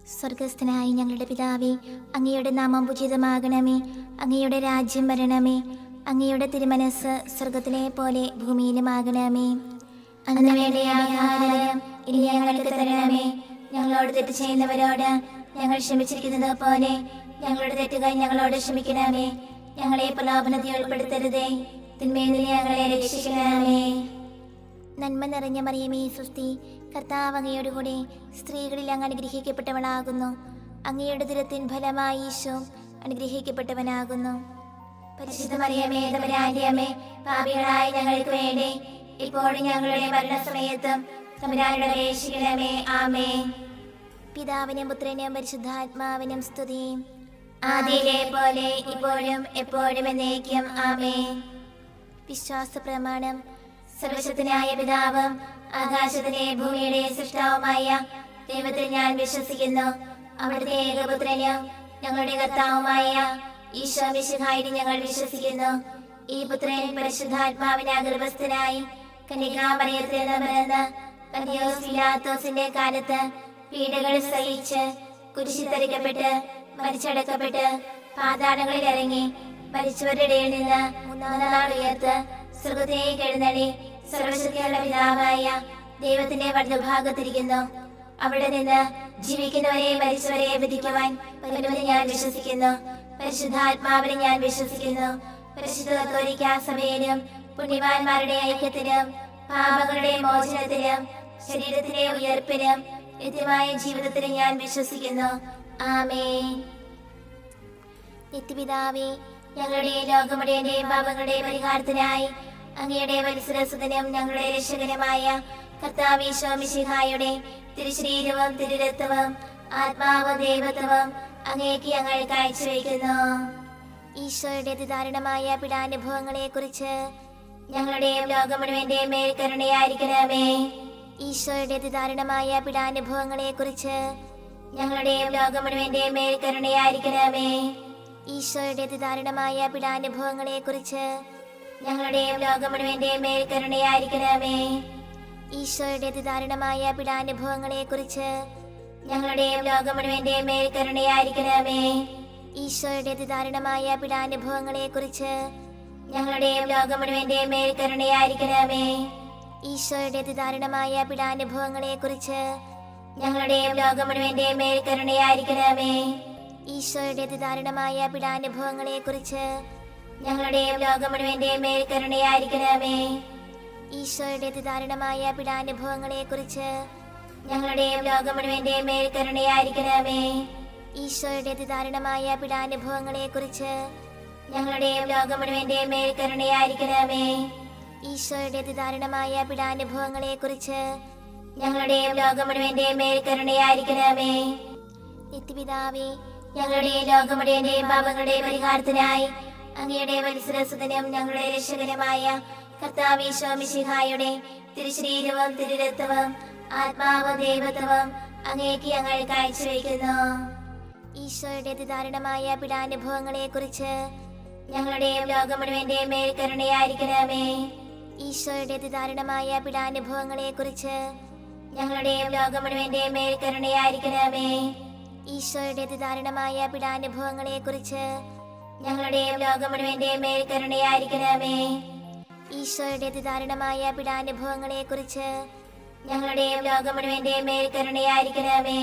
സ്വർഗസ്ഥനായ ഞങ്ങളുടെ പിതാവേ, അങ്ങയുടെ നാമം പൂജിതമാകണമേ. അങ്ങയുടെ രാജ്യം വരണമേ. അങ്ങയുടെ തിരുമനസ് സ്വർഗത്തിലെ പോലെ ഭൂമിയിലുമാകണമേ. അന്ന് വേണ്ട ആഹാരം ഇനി ഞങ്ങൾക്ക് തരണമേ. ഞങ്ങളോട് തെറ്റ് ചെയ്യുന്നവരോട് ഞങ്ങൾ ക്ഷമിച്ചിരിക്കുന്നത് പോലെ ഞങ്ങളുടെ തെറ്റുകൾ ഞങ്ങളോട് ക്ഷമിക്കണമേ. ഞങ്ങളെ പ്രലോഭനത്തിൽ ഉൾപ്പെടുത്തരുതേ, തിന്മയിൽ നിന്ന് ഞങ്ങളെ രക്ഷിക്കണമേ. നന്മ നിറഞ്ഞ മറിയമേ സ്വസ്തി, കർത്താവ് അങ്ങയോട് കൂടെ സ്ത്രീകളിൽ അങ്ങ് അനുഗ്രഹിക്കപ്പെട്ടവളാകുന്നു. അങ്ങയുടെ ദുരത്തിൻ ഫലമായി ഈശോ അനുഗ്രഹിക്കപ്പെട്ടവനാകുന്നു. പരിശുദ്ധ മറിയമേ, തമ്പുരാന്റെ അമ്മേ, പാപികളായ ഞങ്ങൾക്ക് വേണ്ടി ഇപ്പോഴും ഞങ്ങളുടെ മരണസമയത്തും തമ്പുരാനോട് അപേക്ഷിക്കണമേ. ആമേൻ. പിതാവിനും പുത്രനും പരിശുദ്ധാത്മാവിനും സ്തുതി, ആദിയിലെ പോലെ ഇപ്പോഴും എപ്പോഴും എന്നേക്കും. ആമേൻ. വിശ്വാസ പ്രമാണം. സർവശക്തനായ പിതാവും ആകാശത്തിലെ ഭൂമിയുടെ സൃഷ്ടാവുമായ ദൈവത്തിൽ ഞാൻ വിശ്വസിക്കുന്നു. അവിടുത്തെ ഏകപുത്രനും ഞങ്ങളുടെ കർത്താവുമായ ഈശോ മിശിഹായിൽ ഞങ്ങൾ വിശ്വസിക്കുന്നു. ഈ പുത്രൻ പരിശുദ്ധാത്മാവിനാൽ ഗർഭസ്ഥനായി കന്യകാമറിയത്തിൽ നിന്ന് പിറന്ന് പന്തിയോസ് പിലാത്തോസിന്റെ കാലത്ത് പീഡകൾ സഹിച്ച് കുരിശിൽ തറയ്ക്കപ്പെട്ട് മരിച്ചടക്കപ്പെട്ട് പാതാളങ്ങളിൽ ഇറങ്ങി മരിച്ചവരുടെ ഇടയിൽ നിന്ന് മൂന്നാം നാൾ ഉയർത്ത് സ്വർഗ്ഗത്തിലേക്ക് എഴുന്നള്ളി സർവശക്തിയുള്ള പിതാവായ ദൈവത്തിന്റെ വലതുഭാഗത്തിരിക്കുന്നു. അവിടെ നിന്ന് ജീവിക്കുന്നവരെ മരിച്ചവരെ വിധിക്കുവാൻ വരുമെന്ന് ഞാൻ വിശ്വസിക്കുന്നു. പരിശുദ്ധാത്മാവിനെ ഞാൻ വിശ്വസിക്കുന്നു. പരിശുദ്ധ കത്തോലിക്കാ സഭയിലും പുണ്യവാന്മാരുടെ ഐക്യത്തിലും പാപങ്ങളുടെ മോചനത്തിലും ശരീരത്തിലെ ഉയർപ്പിനും നിത്യമായ ജീവിതത്തിലും ഞാൻ വിശ്വസിക്കുന്നു. ആമേൻ. നിത്യപിതാവേ, ഞങ്ങളുടെ ലോകമുടേന്റെയും പാപങ്ങളുടെ പരിഹാരത്തിനായി അങ്ങയുടെ വത്സരസുതനും ഞങ്ങളുടെ രക്ഷകനുമായ കർത്താവ് ഈശോ മിശിഹായുടെ തിരുശരീരവും തിരുരക്തവും ആത്മാവും ദൈവത്വവും അങ്ങേക്ക് ഞങ്ങൾ കാഴ്ചവെക്കുന്നു. ഈശോയുടെ അതിദാരുണമായ പീഡാനുഭവങ്ങളെ കുറിച്ച് ഞങ്ങളുടെയും ലോകം മുഴുവന്റെയും മേൽ കരുണയായിരിക്കണമേ. ഈശോയുടെ അതിദാരുണമായ പീഡാനുഭവങ്ങളെ കുറിച്ച് ഞങ്ങളുടെയും ലോകം മുഴുവന്റെയും മേൽ കരുണയായിരിക്കണമേ. ഈശോയുടെ അതിദാരുണമായ പീഡാനുഭവങ്ങളെ കുറിച്ച് ഞങ്ങളുടെയും ലോകം മുഴുവന്റെയും മേൽ കരുണയായിരിക്കണമേ. ഈശോയുടെ അതിദാരുണമായ പീഡാനുഭവങ്ങളെ കുറിച്ച് ഞങ്ങളുടെയും ലോകം മുഴുവന്റെയും മേൽ കരുണയായിരിക്കണമേ. ഈശോയുടെ അതിദാരുണമായ പീഡാനുഭവങ്ങളെ കുറിച്ച് ഞങ്ങളുടെയും ലോകം മുഴുവന്റെയും മേൽ കരുണയായിരിക്കണമേ. ഈശോയുടെ അതിദാരുണമായ പീഡാനുഭവങ്ങളെ കുറിച്ച് ഞങ്ങളുടെയും ലോകം മുഴുവന്റെയും മേൽ കരുണയായിരിക്കണമേ. ഈശോയുടെ അതിദാരുണമായ പീഡാനുഭവങ്ങളെ കുറിച്ച് ഞങ്ങളുടെയും ലോകം മുഴുവന്റെയും മേൽ കരുണയായിരിക്കണമേ. ഈശോയുടെ അതിദാരുണമായ പീഡാനുഭവങ്ങളെ കുറിച്ച് ഞങ്ങളുടെയും ലോകം മുഴുവന്റെയും മേൽ കരുണയായിരിക്കണമേ. ഈശോയുടെ അതിദാരുണമായ പീഡാനുഭവങ്ങളെ കുറിച്ച് ഞങ്ങളുടെയും ലോകം മുഴുവന്റെയും മേൽ കരുണയായിരിക്കണമേ. ഈശോയുടെ അതിദാരുണമായ പീഡാനുഭവങ്ങളെ കുറിച്ച് ഞങ്ങളുടെയും ലോകം മുഴുവന്റെയും മേൽ കരുണയായിരിക്കണമേ. നിത്യപിതാവേ, ഞങ്ങളുടെ ലോകം മുഴുവന്റെയും പാപങ്ങളുടെ പരിഹാരത്തിനായി അങ്ങയുടെ വത്സരസുതനും ഞങ്ങളുടെ രക്ഷകനുമായ കർത്താവ് ഈശോ മിശിഹായുടെ തിരുശരീരവും തിരുരക്തവും ആത്മാവും ദൈവത്വവും അങ്ങേക്ക് ഞങ്ങൾ കാഴ്ചവെക്കുന്നു. ഈശോയുടെ അതിദാരുണമായ പീഡാനുഭവങ്ങളെ കുറിച്ച് ഞങ്ങളുടെയും ലോകം മുഴുവന്റെയും മേൽ കരുണയായിരിക്കണമേ. ഈശോയുടെ അതിദാരുണമായ പീഡാനുഭവങ്ങളെ കുറിച്ച് ഞങ്ങളുടെയും ലോകം മുഴുവന്റെയും മേൽ കരുണയായിരിക്കണമേ. ഈശോയുടെ അതിദാരുണമായ പീഡാനുഭവങ്ങളെ കുറിച്ച് ഞങ്ങളുടെയും ലോകം മുഴുവന്റെയും മേൽ കരുണയായിരിക്കണമേ. ഈശോയുടെ അതിദാരുണമായ പീഡാനുഭവങ്ങളെ കുറിച്ച് ഞങ്ങളുടെയും ലോകം മുഴുവന്റെയും മേൽ കരുണയായിരിക്കണമേ.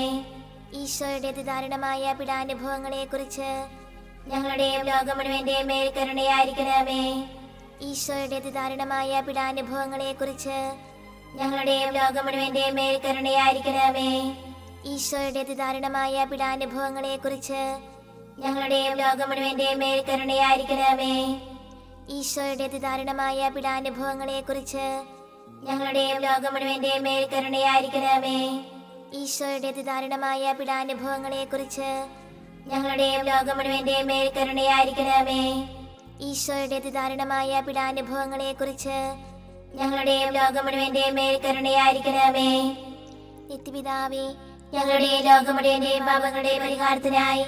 ഈശോയുടെ അതിദാരുണമായ പീഡാനുഭവങ്ങളെ കുറിച്ച് ഞങ്ങളുടെയും ലോകം മുഴുവന്റെയും മേൽ കരുണയായിരിക്കണമേ. ഈശോയുടെ അതിദാരുണമായ പീഡാനുഭവങ്ങളെ കുറിച്ച് ഞങ്ങളുടെയും ലോകം മുഴുവന്റെയും മേൽ കരുണയായിരിക്കണമേ. ഈശോയുടെ അതിദാരുണമായ പീഡാനുഭവങ്ങളെ കുറിച്ച് ഞങ്ങളുടെയും ലോകം മുഴുവന്റെയും മേൽ കരുണയായിരിക്കണമേ. ഈശോയുടെ അതിദാരുണമായ പീഡാനുഭവങ്ങളെ കുറിച്ച് ഞങ്ങളുടെയും ലോകം മുഴുവന്റെയും മേൽ കരുണയായിരിക്കണമേ. ഈശോയുടെ അതിദാരുണമായ പീഡാനുഭവങ്ങളെ കുറിച്ച് ഞങ്ങളുടെയും ലോകം മുഴുവന്റെയും മേൽ കരുണയായിരിക്കണമേ. ഈശോയുടെ അതിദാരുണമായ പീഡാനുഭവങ്ങളെ കുറിച്ച് ഞങ്ങളുടെയും ലോകം മുഴുവന്റെയും മേൽ കരുണയായിരിക്കണമേ. നിത്യപിതാവേ, ഞങ്ങളുടെ ലോകം മുഴുവന്റെയും പാപങ്ങളുടെ പരിഹാരത്തിനായി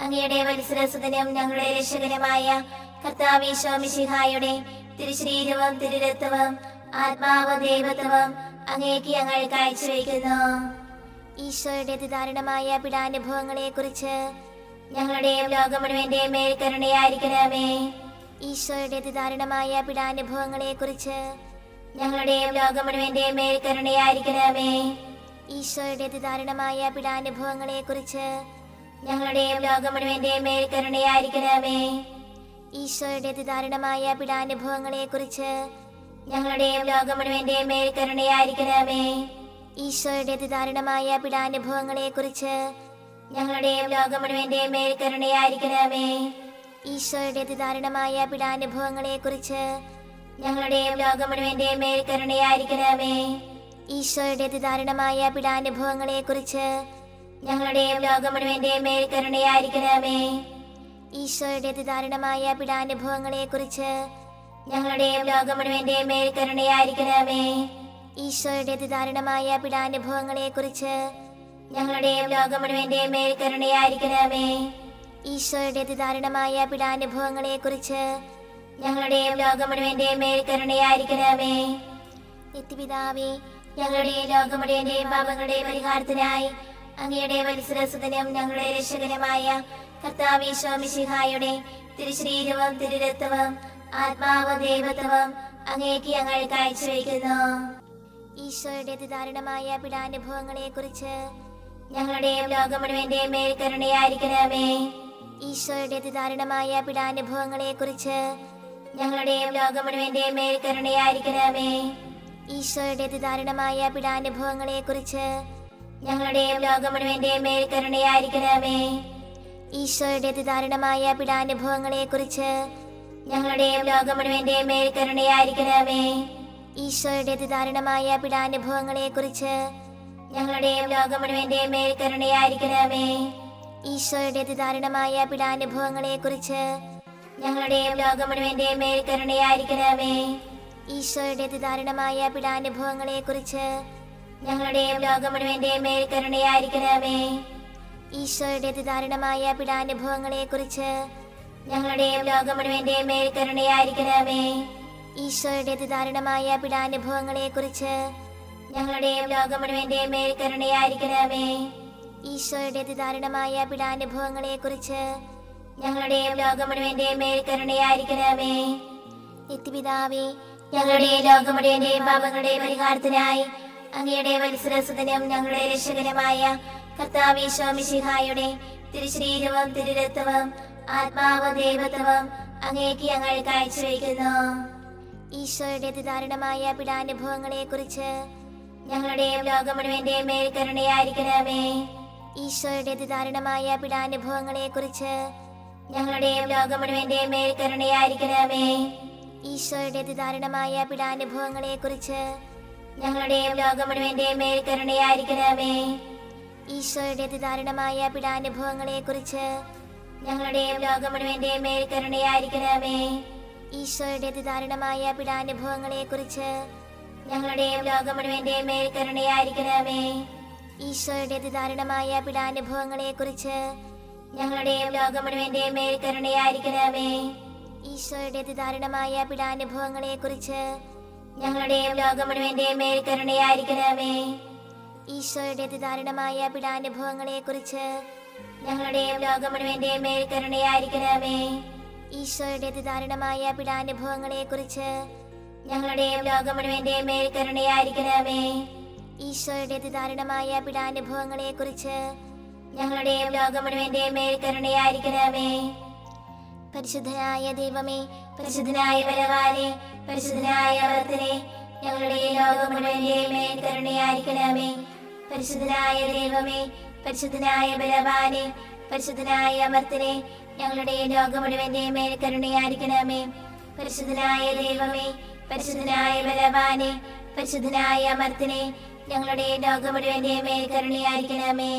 അങ്ങയുടെ വത്സരസുതനും ഞങ്ങളുടെ രക്ഷകനുമായ കർത്താവ് ഈശോ മിശിഹായുടെ തിരുശരീരവും തിരുരക്തവും ആത്മാവും ദൈവത്വവും അങ്ങേക്ക് ഞങ്ങൾ കാഴ്ചവെക്കുന്നു. ഈശോയുടെ അതിദാരുണമായ പീഡാനുഭവങ്ങളെ കുറിച്ച് ഞങ്ങളുടെയും ലോകം മുഴുവന്റെയും മേൽ കരുണയായിരിക്കണമേ. ഈശോയുടെ അതിദാരുണമായ പീഡാനുഭവങ്ങളെ കുറിച്ച് ഞങ്ങളുടെയും ലോകം മുഴുവന്റെയും മേൽ കരുണയായിരിക്കണമേ. ഈശോയുടെ അതിദാരുണമായ പീഡാനുഭവങ്ങളെ കുറിച്ച് ഞങ്ങളുടെയും ലോകം മുഴുവന്റെയും മേൽ കരുണയായിരിക്കണമേ. ഈശോയുടെ അതിദാരുണമായ പീഡാനുഭവങ്ങളെ കുറിച്ച് ഞങ്ങളുടെയും ലോകം മുഴുവന്റെയും മേൽ കരുണയായിരിക്കണമേ. ഈശോയുടെ അതിദാരുണമായ പീഡാനുഭവങ്ങളെ കുറിച്ച് ഞങ്ങളുടെയും ലോകം മുഴുവന്റെയും മേൽ കരുണയായിരിക്കണമേ. ഈശോയുടെ അതിദാരുണമായ പീഡാനുഭവങ്ങളെ കുറിച്ച് ഞങ്ങളുടെയും ലോകം മുഴുവന്റെയും മേൽ കരുണയായിരിക്കണമേ. ഈശോയുടെ അതിദാരുണമായ പീഡാനുഭവങ്ങളെ കുറിച്ച് ഞങ്ങളുടെയും ലോകം മുഴുവന്റെയും മേൽ കരുണയായിരിക്കണമേ. ഈശോയുടെ അതിദാരുണമായ പീഡാനുഭവങ്ങളെ കുറിച്ച് ഞങ്ങളുടെയും ലോകം മുഴുവന്റെയും മേൽ കരുണയായിരിക്കണമേ. ഈശോയുടെ അതിദാരുണമായ പീഡാനുഭവങ്ങളെ കുറിച്ച് ഞങ്ങളുടെയും ലോകം മുഴുവന്റെയും മേൽ കരുണയായിരിക്കണമേ. ഈശോയുടെ അതിദാരുണമായ പീഡാനുഭവങ്ങളെ കുറിച്ച് ഞങ്ങളുടെയും ലോകം മുഴുവന്റെയും മേൽ കരുണയായിരിക്കണമേ. നിത്യപിതാവേ, ഞങ്ങളുടെ ലോകം മുഴുവന്റെയും പാപങ്ങളുടെ പരിഹാരത്തിനായി അങ്ങയുടെ വത്സരസുതനും ഞങ്ങളുടെ രക്ഷകനുമായ കർത്താവ് ഈശോ മിശിഹായുടെ തിരുശരീരവും തിരുരക്തവും ആത്മാവും ദൈവത്വവും അങ്ങേക്ക് ഞങ്ങൾ കാഴ്ചവെക്കുന്നു. ഈശോയുടെ അതിദാരുണമായ പീഡാനുഭവങ്ങളെ കുറിച്ച് ഞങ്ങളുടെയും ലോകം മുഴുവന്റെയും മേൽ കരുണയായിരിക്കണമേ. ഈശോയുടെ അതിദാരുണമായ പീഡാനുഭവങ്ങളെ കുറിച്ച് ഞങ്ങളുടെയും ലോകം മുഴുവന്റെയും മേൽ കരുണയായിരിക്കണമേ. ഈശോയുടെ അതിദാരുണമായ പീഡാനുഭവങ്ങളെ കുറിച്ച് ഞങ്ങളുടെയും ലോകം മുഴുവന്റെയും മേൽ കരുണയായിരിക്കണമേ. ഈശോയുടെ അതിദാരുണമായ പീഡാനുഭവങ്ങളെ കുറിച്ച് ഞങ്ങളുടെയും ലോകം മുഴുവന്റെയും മേൽ കരുണയായിരിക്കണമേ. ഈശോയുടെ അതിദാരുണമായ പീഡാനുഭവങ്ങളെ കുറിച്ച് ഞങ്ങളുടെയും ലോകം മുഴുവന്റെയും മേൽ കരുണയായിരിക്കണമേ. ഈശോയുടെ അതിദാരുണമായ പീഡാനുഭവങ്ങളെ കുറിച്ച് ഞങ്ങളുടെയും ലോകം മുഴുവന്റെയും മേൽ കരുണയായിരിക്കണമേ. ഈശോയുടെ അതിദാരുണമായ പീഡാനുഭവങ്ങളെ കുറിച്ച് ഞങ്ങളുടെയും ലോകം മുഴുവന്റെയും മേൽ കരുണയായിരിക്കണമേ. ഈശോയുടെ അതിദാരുണമായ പീഡാനുഭവങ്ങളെ കുറിച്ച് ഞങ്ങളുടെയും ലോകം മുഴുവന്റെയും മേൽ കരുണയായിരിക്കണമേ. ഈശോയുടെ അതിദാരുണമായ പീഡാനുഭവങ്ങളെ കുറിച്ച് ഞങ്ങളുടെയും ലോകം മുഴുവന്റെയും മേൽ കരുണയായിരിക്കണമേ. ഈശോയുടെ അതിദാരുണമായ പീഡാനുഭവങ്ങളെ കുറിച്ച് ഞങ്ങളുടെയും ലോകം മുഴുവന്റെയും മേൽ കരുണയായിരിക്കണമേ. നിത്യപിതാവേ, ഞങ്ങളുടെ ലോകം മുഴുവന്റെയും പാപങ്ങളുടെ പരിഹാരത്തിനായി അങ്ങയുടെ വത്സരസുതനും ഞങ്ങളുടെ രക്ഷകനുമായ കർത്താവ് ഈശോ മിശിഹായുടെ തിരുശരീരവും തിരുരക്തവും ആത്മാവും ദൈവത്വവും അങ്ങേക്ക് ഞങ്ങൾ കാഴ്ചവെക്കുന്നു. ഈശോയുടെ അതിദാരുണമായ പീഡാനുഭവങ്ങളെ കുറിച്ച് ഞങ്ങളുടെയും ലോകം മുഴുവന്റെയും മേൽ കരുണയായിരിക്കണമേ. ഈശോയുടെ അതിദാരുണമായ പീഡാനുഭവങ്ങളെ കുറിച്ച് ഞങ്ങളുടെയും ലോകം മുഴുവന്റെയും മേൽ കരുണയായിരിക്കണമേ. ഈശോയുടെ അതിദാരുണമായ പീഡാനുഭവങ്ങളെ കുറിച്ച് ഞങ്ങളുടെയും ലോകം മുഴുവന്റെയും മേൽ കരുണയായിരിക്കണമേ. ഈശോയുടെ അതിദാരുണമായ പീഡാനുഭവങ്ങളെ കുറിച്ച് ഞങ്ങളുടെയും ലോകം മുഴുവന്റെയും മേൽ കരുണയായിരിക്കണമേ. ഈശോയുടെ അതിദാരുണമായ പീഡാനുഭവങ്ങളെ കുറിച്ച് ഞങ്ങളുടെയും ലോകം മുഴുവന്റെയും മേൽ കരുണയായിരിക്കണമേ. ഈശോയുടെ അതിദാരുണമായ പീഡാനുഭവങ്ങളെ കുറിച്ച് ഞങ്ങളുടെയും ലോകം മുഴുവന്റെയും മേൽ കരുണയായിരിക്കണമേ. ഈശോയുടെ അതിദാരുണമായ പീഡാനുഭവങ്ങളെ കുറിച്ച് ഞങ്ങളുടെയും ലോകം മുഴുവന്റെയും മേൽ കരുണയായിരിക്കണമേ. ഈശോയുടെ അതിദാരുണമായ പീഡാനുഭവങ്ങളെ കുറിച്ച് ഞങ്ങളുടെയും ലോകം മുഴുവന്റെയും മേൽ കരുണയായിരിക്കണമേ. ഈശോയുടെ അതിദാരുണമായ പീഡാനുഭവങ്ങളെ കുറിച്ച് ഞങ്ങളുടെയും ലോകം മുഴുവന്റെയും മേൽ കരുണയായിരിക്കണമേ. ഈശോയുടെ അതിദാരുണമായ പീഡാനുഭവങ്ങളെ കുറിച്ച് ഞങ്ങളുടെയും ലോകം മുഴുവന്റെയും മേൽ കരുണയായിരിക്കണമേ. പരിശുദ്ധനായ ദൈവമേ, പരിശുദ്ധനായ ബലവാനേ, പരിശുദ്ധനായ അമർത്തനേ, ഞങ്ങളുടെ ലോകം മുഴുവന്റെയും മേൽ കരുണയായിരിക്കണമേ. പരിശുദ്ധനായ ദൈവമേ, പരിശുദ്ധനായ ബലവാനേ, പരിശുദ്ധനായ അമർത്തനേ, ഞങ്ങളുടെ ലോകം മുഴുവന്റെയും മേൽ കരുണയായിരിക്കണമേ. പരിശുദ്ധനായ ദൈവമേ, പരിശുദ്ധനായ ബലവാനേ, പരിശുദ്ധനായ അമർത്തനേ, ഞങ്ങളുടെ ലോകം മുഴുവന്റെയും മേൽ കരുണയായിരിക്കണമേ.